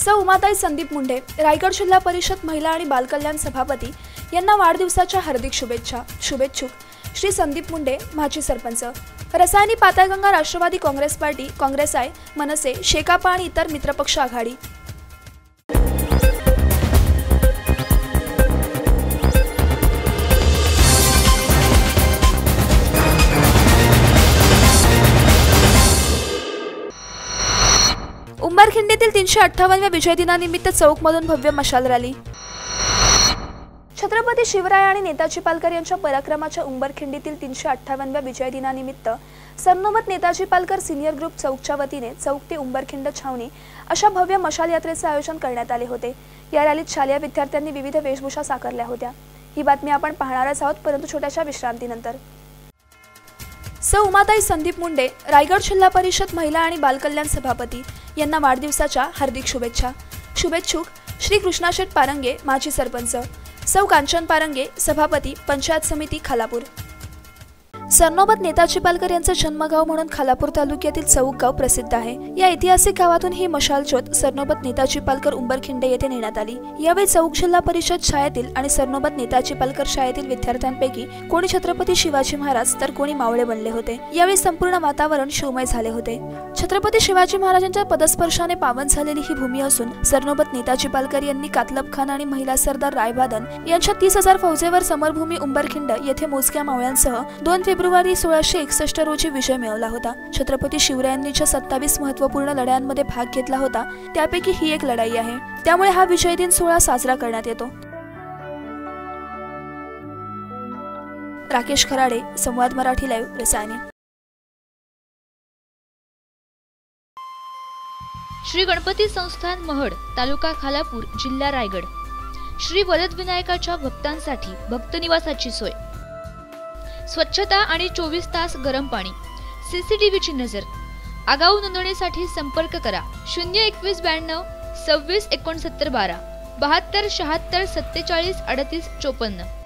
सौ उमाताई संदीप मुंडे, रायगड जिल्हा परिषद महिला आणि बालकल्याण सभापती यांना वाढदिवसाच्या हार्दिक शुभेच्छा। शुभेच्छुक श्री संदीप मुंडे, माजी सरपंच, रसायनी पाताळगंगा, राष्ट्रवादी काँग्रेस पार्टी, काँग्रेस आय, मनसे, शेकापा आणि इतर मित्रपक्ष आघाडी। उंबरखिंडीतील 358व्या विजय दिनानिमित्त चौकमधून भव्य मशाल रॅली। छत्रपती शिवराय आणि नेताजी पालकर यांच्या पराक्रमाच्या उंबरखिंडीतील 358व्या विजय दिनानिमित्त सरनोबत नेताजी पालकर सिनियर ग्रुप चौकच्या वतीने चौक ते उंबरखिंड छावणी अशा भव्य मशाल यात्रेचे आयोजन करण्यात आले होते। या रॅलीत शालेय विद्यार्थ्यांनी विविध वेशभूषा साकारल्या होत्या। ही बातमी आपण पाहणारच आहोत, परंतु छोट्याशा विश्रांतीनंतर। सौ उमाताई संदीप मुंडे, रायगड जिल्हा परिषद महिला आणि बालकल्याण सभापती यांना वाढदिवसाच्या हार्दिक शुभेच्छा। शुभेच्छुक श्री कृष्णाशेठ पारंगे, माजी सरपंच, सौ कांचन पारंगे, सभापती, पंचायत समिती, खालापूर। सरनोबत नेताजी पालकर यांचे जन्मगाव म्हणून खालापूर तालुक्यातील चौक गाव प्रसिद्ध आहे। या ऐतिहासिक गावातून ही मशाल ज्योत सरनोबत नेताजी पालकर उंबरखिंड येथे नेण्यात आली। यावेळी चौक जिल्हा परिषद शाळेतील आणि सरनोबत नेताजी पालकर शाळेतील विद्यार्थ्यांपैकी कोणी छत्रपती शिवाजी महाराज तर कोणी मावळे बनले होते। यावेळी संपूर्ण वातावरण शिवमय झाले होते। छत्रपती शिवाजी महाराजांच्या पदस्पर्शाने पावन झालेली ही भूमी असून सरनोबत नेताजी पालकर यांनी कातलब खान आणि महिला सरदार रायबादन यांच्या 30,000 फौजेवर समरभूमी उंबरखिंड येथे मोजक्या मावळ्यांसह 2 फेब्रुवारी 1661 रोजी विजय मिळवला होता। छत्रपती शिवरायांनी 27 महत्त्वपूर्ण लढायांमध्ये भाग घेतला होता, त्यापैकी ही एक लढाई आहे। त्यामुळे हा विजय दिन सोहळा साजरा करण्यात येतो। राकेश खराडे, संवाद मराठी लाईव्ह, रसायने। श्री गणपती संस्थान महड, तालुका खालापूर, जिल्हा रायगड। श्री वरद विनायकाच्या भक्तांसाठी भक्त निवासाची सोय, स्वच्छता आणि 24 तास गरम पाणी, CCTVची नजर। आगाऊ नोंदणीसाठी संपर्क करा 02192 26 69 12 72 76 47 38 54।